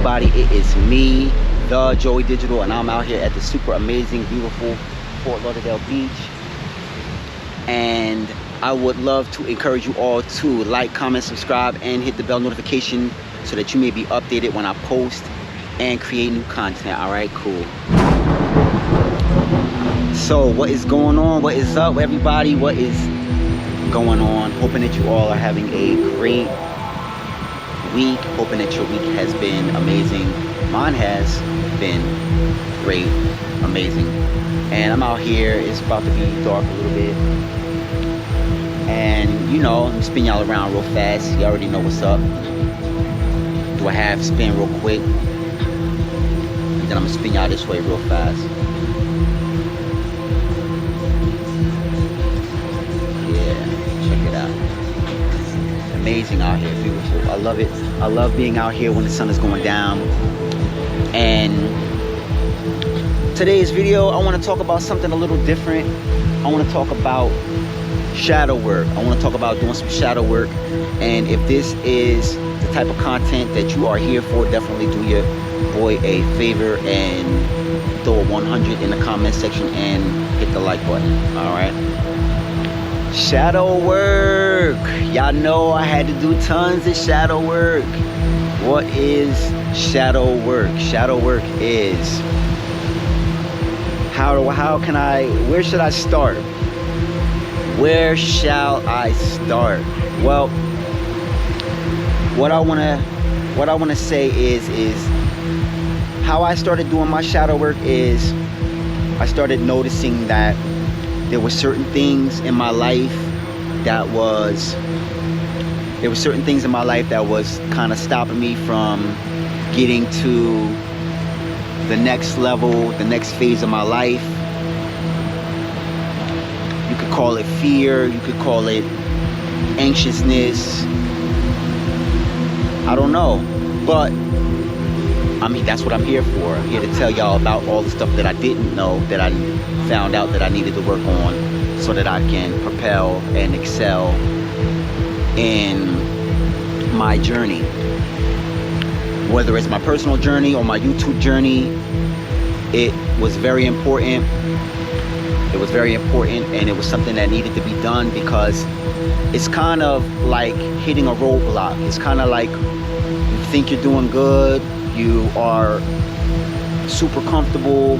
everybody? It is me, the Joey Digital, and I'm out here at the super amazing, beautiful Fort Lauderdale Beach. And I would love to encourage you all to like, comment, subscribe, and hit the bell notification so that you may be updated when I post and create new content. All right, cool. So what is going on? What is up, everybody? What is going on? Hoping that you all are having a great week. Hoping that your week has been amazing. Mine has been great, amazing. And I'm out here. It's about to be dark a little bit. And you know, I'm spin y'all around real fast. You already know what's up. Do a half spin real quick. And then I'm gonna spin y'all this way real fast. Amazing out here, beautiful. I love it. I love being out here when the sun is going down. And today's video, I want to talk about something a little different. I want to talk about shadow work. I want to talk about doing some shadow work. And if this is the type of content that you are here for, definitely do your boy a favor and throw a 100 in the comment section and hit the like button. All right. Shadow work. Y'all know I had to do tons of shadow work. What is shadow work? Shadow work is where should I start? Where shall I start? Well, what I wanna say is how I started doing my shadow work is I started noticing that there were certain things in my life that was kind of stopping me from getting to the next level, the next phase of my life. You could call it fear, you could call it anxiousness. I don't know, but I mean, that's what I'm here for. I'm here to tell y'all about all the stuff that I didn't know, that I found out that I needed to work on so that I can propel and excel in my journey. Whether it's my personal journey or my YouTube journey, it was very important. It was very important, and it was something that needed to be done because it's kind of like hitting a roadblock. It's kind of like you think you're doing good, you are super comfortable,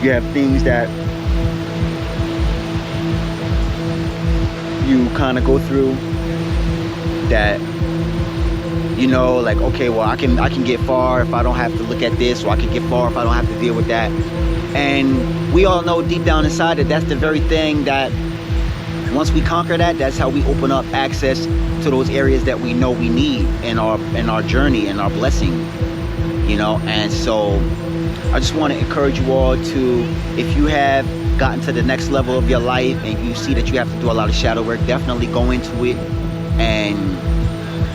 you have things that you kind of go through that, you know, like, okay, well, I can get far if I don't have to look at this, or I can get far if I don't have to deal with that. And we all know deep down inside that that's the very thing that once we conquer that, that's how we open up access to those areas that we know we need in our journey and our blessing, you know. And so I just want to encourage you all to, if you have gotten to the next level of your life and you see that you have to do a lot of shadow work, definitely go into it. And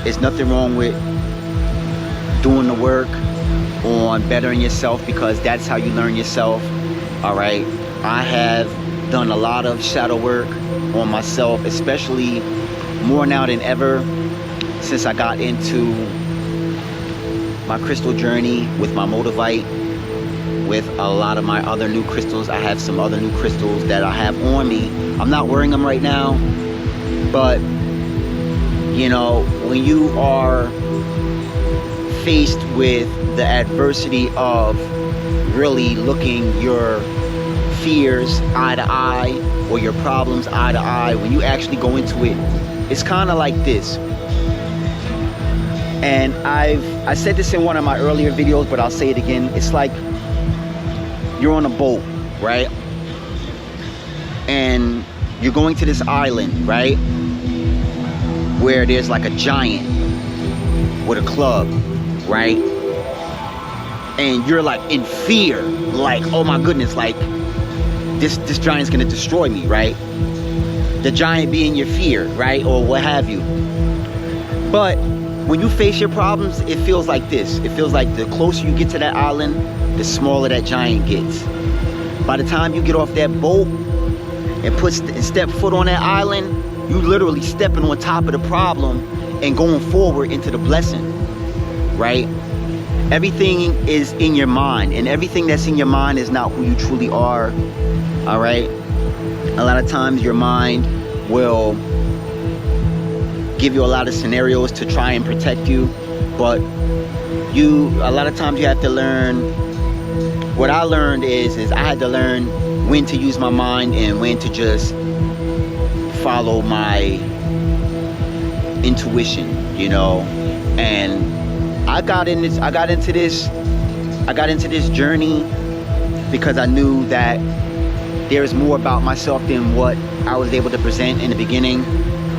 there's nothing wrong with doing the work on bettering yourself, because that's how you learn yourself. All right, I have done a lot of shadow work on myself, especially more now than ever since I got into my crystal journey with my Motivite, with a lot of my other new crystals. I have some other new crystals that I have on me. I'm not wearing them right now, but you know, when you are faced with the adversity of really looking your fears eye to eye, or your problems eye to eye, when you actually go into it, it's kind of like this. And I said this in one of my earlier videos, but I'll say it again. It's like you're on a boat, right? And you're going to this island, right? Where there's like a giant with a club, right? And you're like in fear, like, oh my goodness, like this giant's gonna destroy me, right? The giant being your fear, right? Or what have you. But when you face your problems, it feels like this. It feels like the closer you get to that island, the smaller that giant gets. By the time you get off that boat and step foot on that island, you literally stepping on top of the problem and going forward into the blessing. right? Everything is in your mind, and everything that's in your mind is not who you truly are. All right, a lot of times your mind will give you a lot of scenarios to try and protect you, but a lot of times you have to learn. What I learned is I had to learn when to use my mind and when to just follow my intuition, you know. And I got into this journey because I knew that there's more about myself than what I was able to present in the beginning.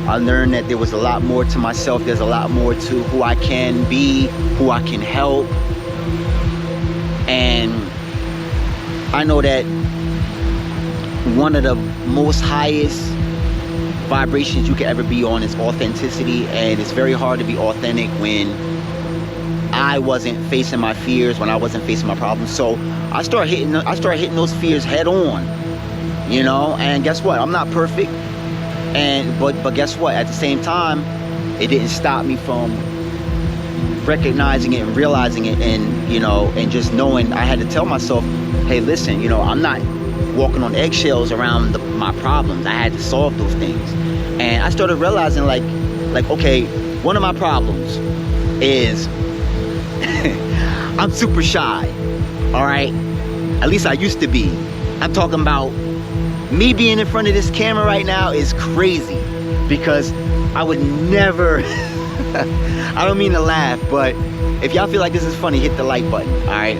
I learned that there was a lot more to myself. There's a lot more to who I can be, who I can help. And I know that one of the most highest vibrations you can ever be on is authenticity, and it's very hard to be authentic when I wasn't facing my fears, when I wasn't facing my problems. So I started hitting those fears head on, you know. And guess what? I'm not perfect, but guess what? At the same time, it didn't stop me from recognizing it and realizing it, and you know, and just knowing I had to tell myself, hey, listen, you know, I'm not walking on eggshells around my problems. I had to solve those things. And I started realizing like okay, one of my problems is I'm super shy. All right, at least I used to be. I'm talking about me being in front of this camera right now is crazy, because I would never I don't mean to laugh, but if y'all feel like this is funny, hit the like button. All right,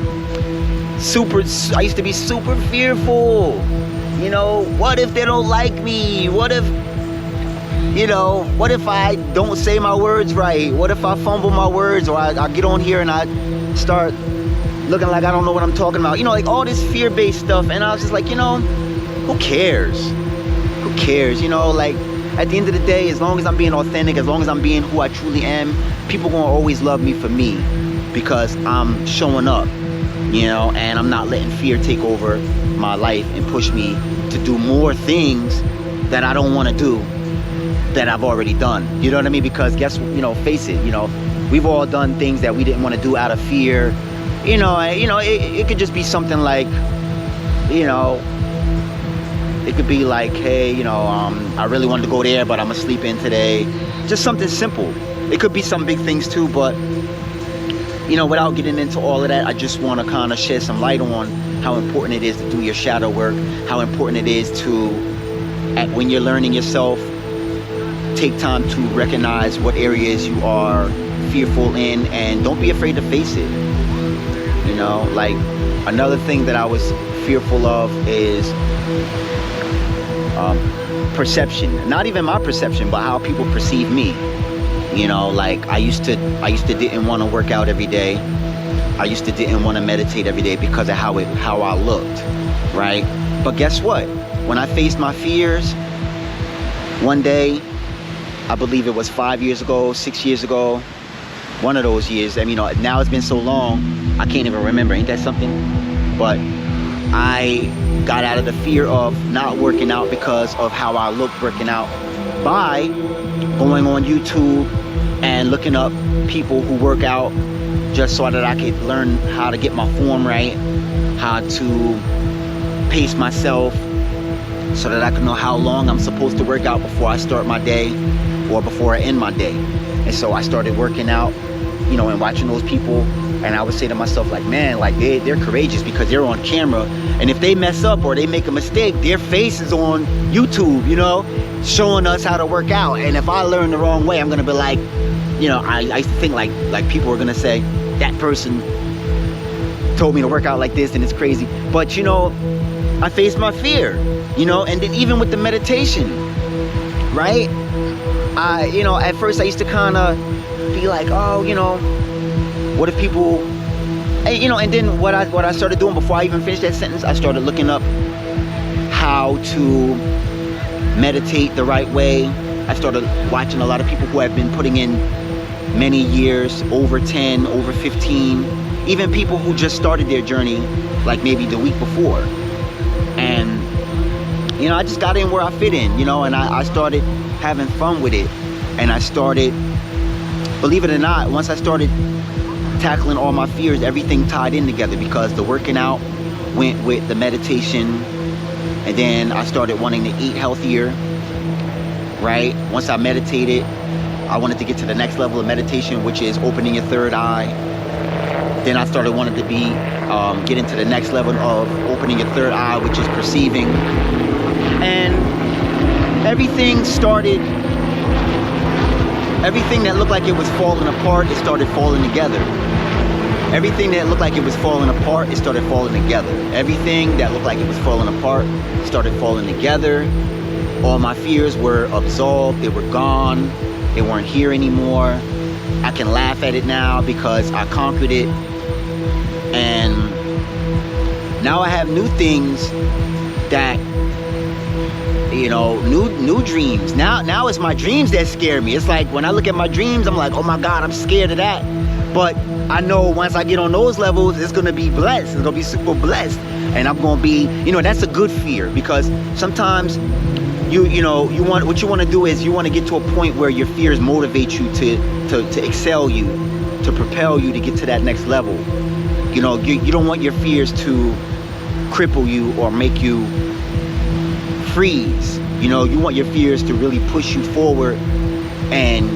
I used to be super fearful. You know, what if they don't like me? What if, you know, what if I don't say my words right? What if I fumble my words, or I get on here and I start looking like I don't know what I'm talking about? You know, like all this fear-based stuff. And I was just like, you know, who cares? Who cares? You know, like at the end of the day, as long as I'm being authentic, as long as I'm being who I truly am, people gonna always love me for me, because I'm showing up, you know, and I'm not letting fear take over my life and push me to do more things that I don't want to do that I've already done. You know what I mean? Because you know, face it, you know, we've all done things that we didn't want to do out of fear. You know, it could just be something like, you know, it could be like, hey, you know, I really wanted to go there, but I'm gonna sleep in today. Just something simple. It could be some big things too, but you know, without getting into all of that, I just want to kind of shed some light on how important it is to do your shadow work, how important it is to, when you're learning yourself, take time to recognize what areas you are fearful in, and don't be afraid to face it. You know, like another thing that I was fearful of is perception. Not even my perception, but how people perceive me. You know, like I used to didn't want to work out every day. I used to didn't want to meditate every day because of how I looked, right? But guess what? When I faced my fears, one day, I believe it was 5 years ago, 6 years ago, one of those years. I mean, you know, now it's been so long, I can't even remember. Ain't that something? But I got out of the fear of not working out because of how I looked working out by going on YouTube and looking up people who work out, just so that I could learn how to get my form right, how to pace myself, so that I can know how long I'm supposed to work out before I start my day or before I end my day. And so I started working out, you know, and watching those people, and I would say to myself, like, man, like they're courageous because they're on camera, and if they mess up or they make a mistake, their face is on YouTube, you know, showing us how to work out. And if I learn the wrong way, I'm gonna be like, you know, I used to think like people were gonna say, that person told me to work out like this and it's crazy. But you know, I faced my fear, you know. And then even with the meditation, right, you know, at first I used to kind of be like, oh, you know, what if people, you know. And then what I started doing before I even finished that sentence, I started looking up how to meditate the right way. I started watching a lot of people who have been putting in many years, over 10, over 15, even people who just started their journey like maybe the week before. And you know, I just got in where I fit in, you know, and I started having fun with it. And I started, believe it or not, once I started tackling all my fears, everything tied in together, because the working out went with the meditation, and then I started wanting to eat healthier, right? Once I meditated, I wanted to get to the next level of meditation, which is opening your third eye. Then I started wanting to get into the next level of opening your third eye, which is perceiving. And everything that looked like it was falling apart, it started falling together. Everything that looked like it was falling apart, it started falling together. Everything that looked like it was falling apart started falling together. All my fears were absolved, they were gone, they weren't here anymore. I can laugh at it now because I conquered it. And now I have new things that, you know, new dreams. Now it's my dreams that scare me. It's like when I look at my dreams, I'm like, oh my God, I'm scared of that. But I know once I get on those levels, it's gonna be blessed. It's gonna be super blessed. And I'm gonna be, you know, that's a good fear, because sometimes what you want to do is you want to get to a point where your fears motivate you to excel you, to propel you to get to that next level. You know, you don't want your fears to cripple you or make you freeze. You know, you want your fears to really push you forward and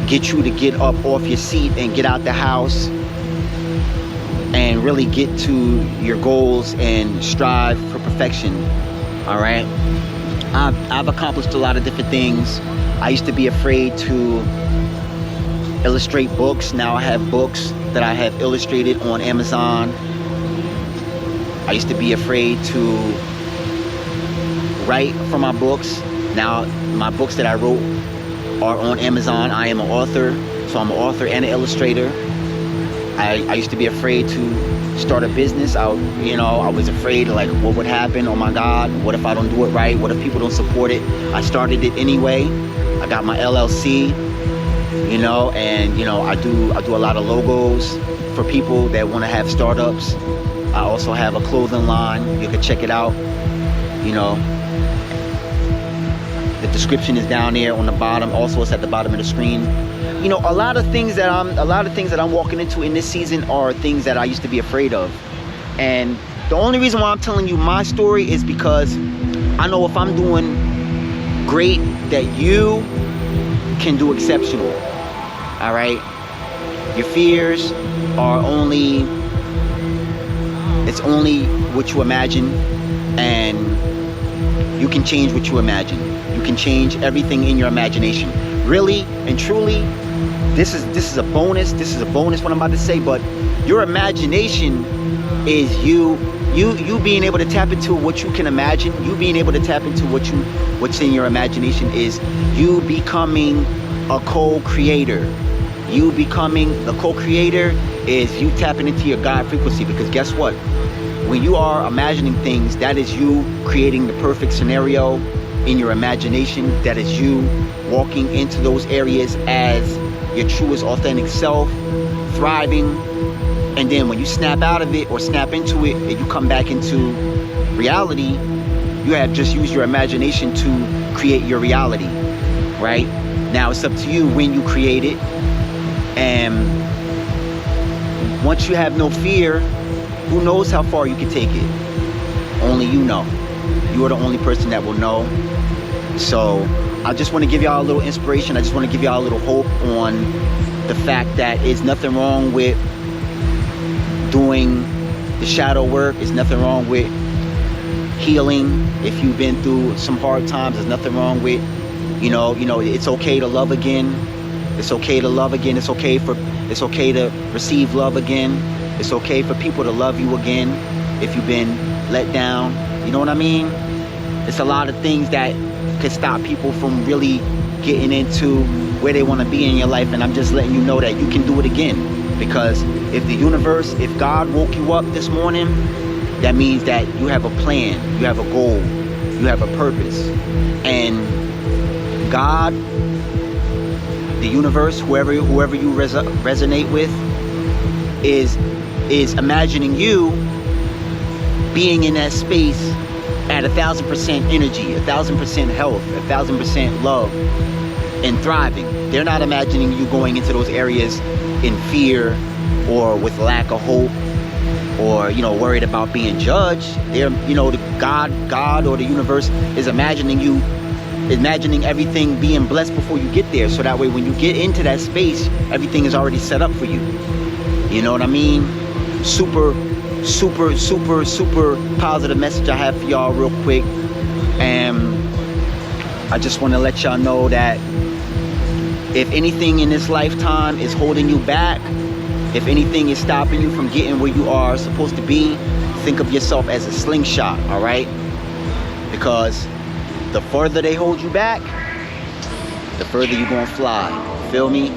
get you to get up off your seat and get out the house and really get to your goals and strive for perfection. All right. I've accomplished a lot of different things. I used to be afraid to illustrate books. Now I have books that I have illustrated on Amazon. I used to be afraid to write for my books. Now my books that I wrote are on Amazon. I am an author, so I'm an author and an illustrator. I used to be afraid to start a business. I was afraid, like, what would happen? Oh my God, what if I don't do it right? What if people don't support it? I started it anyway. I got my LLC, you know, and I do a lot of logos for people that want to have startups. I also have a clothing line. You can check it out. You know, the description is down there on the bottom. Also, it's at the bottom of the screen. You know, a lot of things that I'm walking into in this season are things that I used to be afraid of. And the only reason why I'm telling you my story is because I know if I'm doing great, that you can do exceptional. All right? Your fears are only what you imagine, and you can change what you imagine. You can change everything in your imagination. Really and truly, this is a bonus. This is a bonus what I'm about to say, but your imagination is you being able to tap into what you can imagine. You being able to tap into what's in your imagination is you becoming a co-creator. You becoming the co-creator is you tapping into your God frequency, because guess what? When you are imagining things, that is you creating the perfect scenario in your imagination. That is you walking into those areas as your truest authentic self, thriving. And then when you snap out of it or snap into it and you come back into reality, you have just used your imagination to create your reality, right? Now it's up to you when you create it. And once you have no fear, who knows how far you can take it? Only you know. You are the only person that will know. So I just want to give y'all a little inspiration. I just want to give y'all a little hope on the fact that there's nothing wrong with doing the shadow work. There's nothing wrong with healing. If you've been through some hard times, there's nothing wrong with, it's okay to love again. It's okay to love again. It's okay to receive love again. It's okay for people to love you again if you've been let down. You know what I mean? It's a lot of things that could stop people from really getting into where they want to be in your life. And I'm just letting you know that you can do it again. Because if God woke you up this morning, that means that you have a plan, you have a goal, you have a purpose. And God, the universe, whoever you resonate with, is imagining you being in that space at 1,000% energy, 1,000% health, 1,000% love, and thriving. They're not imagining you going into those areas in fear or with lack of hope, or, you know, worried about being judged. They're, you know, the God or the universe is imagining everything being blessed before you get there. So that way, when you get into that space, everything is already set up for you. You know what I mean? Super positive message I have for y'all real quick. And I just want to let y'all know that if anything in this lifetime is holding you back, if anything is stopping you from getting where you are supposed to be, think of yourself as a slingshot, all right? Because the further they hold you back, the further you're gonna fly. Feel me?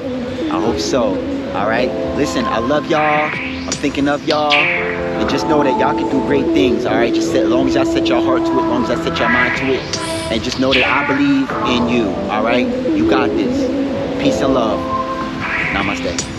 I hope so, all right? Listen, I love y'all. I'm thinking of y'all. And just know that y'all can do great things, all right? Just as long as y'all set your heart to it, as long as y'all set your mind to it. And just know that I believe in you, all right? You got this. Peace and love. Namaste.